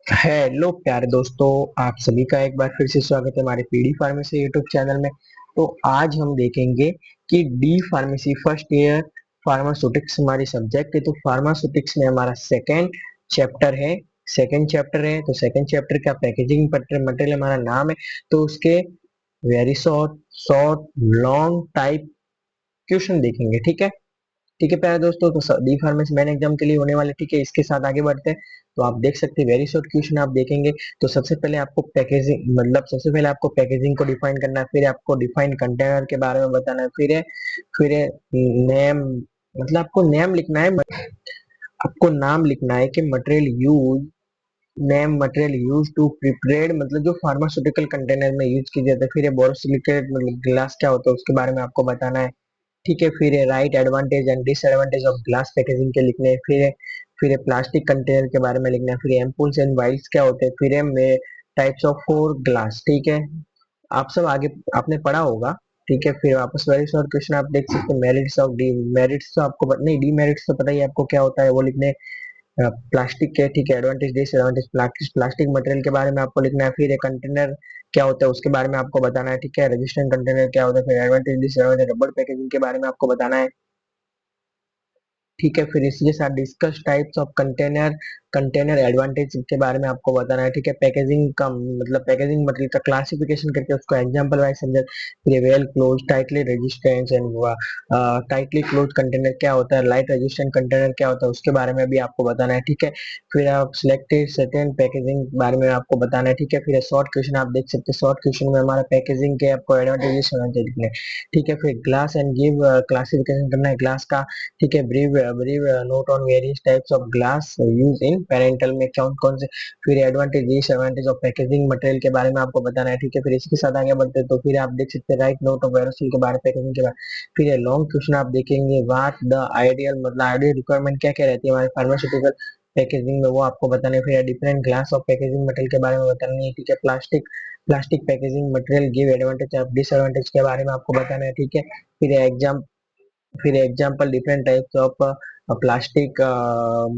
Hello प्यारे दोस्तों, आप सभी का एक बार फिर से स्वागत है हमारे पीडी फार्मेसी यूट्यूब चैनल में। तो आज हम देखेंगे कि D pharmacy first year pharmaceutics हमारी सब्जेक्ट है। तो फार्मास्यूटिक्स में हमारा सेकेंड चैप्टर है। तो सेकेंड चैप्टर का पैकेजिंग मटेरियल हमारा नाम है। तो उसके very short short long type question देखेंगे। ठीक है प्यारे दोस्तों, तो डी फार्मेसी मेन एग्जाम के लिए होने वाले। ठीक है, इसके साथ आगे बढ़ते हैं। तो आप देख सकते हैं वेरी शॉर्ट क्वेश्चन आप देखेंगे। तो सबसे पहले आपको पैकेजिंग को डिफाइन करना है, फिर आपको डिफाइन कंटेनर के बारे में बताना है, फिर नेम, मतलब आपको नेम लिखना है। आपको नाम लिखना है कि मटेरियल यूज टू प्रिपेयर्ड, मतलब जो फार्मास्यूटिकल कंटेनर में यूज की जाता है। फिर बोरोसिलिकेट मतलब ग्लास क्या होता है उसके बारे में आपको बताना है। ठीक है, फिर right advantage and disadvantage of glass packaging के लिखने हैं। फिर प्लास्टिक कंटेनर के बारे में लिखना है। फिर एम्पुल्स एंड वाइल्स क्या होते हैं। फिर टाइप्स ऑफ फोर ग्लास। ठीक है, आप सब आगे आपने पढ़ा होगा। ठीक है, फिर वापस वेरी शॉर्ट क्वेश्चन आप देख सकते हैं। मेरिट्स तो आपको नहीं, डीमेरिट्स तो पता ही है आपको क्या होता है, वो लिखने प्लास्टिक के। ठीक है, एडवांटेज डिसएडवांटेज प्लास्टिक मटेरियल के बारे में आपको लिखना है। फिर कंटेनर क्या होता है उसके बारे में आपको बताना है। ठीक है, रेजिस्टेंट कंटेनर क्या होता है। फिर एडवांटेज डिसएडवांटेज रबर पैकेजिंग के बारे में आपको बताना है। ठीक है, फिर इसके साथ discuss types of container container advantage के बारे में आपको बताना है। ठीक है, पैकेजिंग का मतलब पैकेजिंग मटेरियल का क्लासिफिकेशन करके उसको एग्जांपल वाइज समझा। फिर well close tightly resistance and tightly close container क्या होता है, लाइट रेजिस्टेंट कंटेनर क्या होता है उसके बारे में भी आपको बताना है। ठीक है, फिर आप सिलेक्टेड सर्टेन पैकेजिंग बारे में आपको बताना है। ठीक है, फिर शॉर्ट क्वेश्चन आप देख सकते हैं। शॉर्ट क्वेश्चन में हमारा पैकेजिंग के आपको एडवांटेजेस लिखने हैं। ठीक है, फिर ग्लास एंड गिव क्लासिफिकेशन करना है ग्लास का। ठीक है, brief note on various types of glass use in parenteral में कौन कौन से। फिर advantage disadvantage of packaging material के बारे में आपको बताना है। ठीक है, फिर इसके साथ आगे बढ़ते हैं। तो फिर आप देख सकते हैं राइट नोट ऑफ एरोसोल के बारे में, पैकेजिंग के बारे। फिर लॉन्ग क्वेश्चन आप देखेंगे, व्हाट द आइडियल मतलब आइडियल रिक्वायरमेंट क्या क्या रहती है हमारे फार्मास्यूटिकल पैकेजिंग में, वो आपको बताने। फिर different glass of packaging material के बारे में बतानी है। ठीक है, plastic packaging material give advantage of disadvantage के बारे में आपको बताना है। ठीक है, फिर example different types of plastic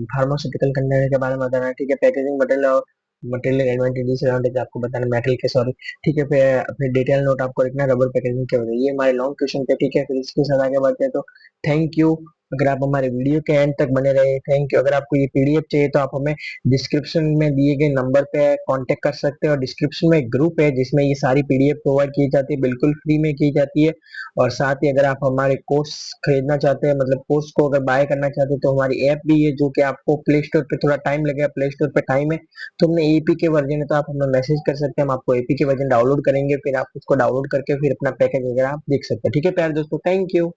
pharmaceutical container के बारे में बताना है। ठीक है, packaging material material advantage disadvantage आपको बताना है, मेटल के सॉरी। ठीक है, फिर डिटेल नोट आपको लिखना है रबर पैकेजिंग के बारे में। ये हमारे लॉन्ग क्वेश्चन थे। ठीक है, फिर इसके साथ आगे बढ़ते हैं। तो थैंक यू, अगर आप हमारे वीडियो के एंड तक बने रहे, थैंक यू। अगर आपको ये पीडीएफ चाहिए तो आप हमें डिस्क्रिप्शन में दिए गए नंबर पे कांटेक्ट कर सकते हैं, और डिस्क्रिप्शन में एक ग्रुप है जिसमें ये सारी पीडीएफ प्रोवाइड की जाती है, बिल्कुल फ्री में की जाती है। और साथ ही अगर आप हमारे कोर्स खरीदना चाहते हैं, मतलब कोर्स को अगर बाय करना चाहते हैं, तो हमारी ऐप भी है जो कि आपको प्ले स्टोर पे थोड़ा टाइम लगेगा, प्ले स्टोर पे टाइम है। तो हमने एपी के वर्जन है, तो आप हमें मैसेज कर सकते हैं, हम आपको एपी के वर्जन डाउनलोड करेंगे, फिर आप उसको डाउनलोड करके फिर अपना पैकेज वगैरह आप देख सकते हैं। ठीक है प्यारे दोस्तों, थैंक यू।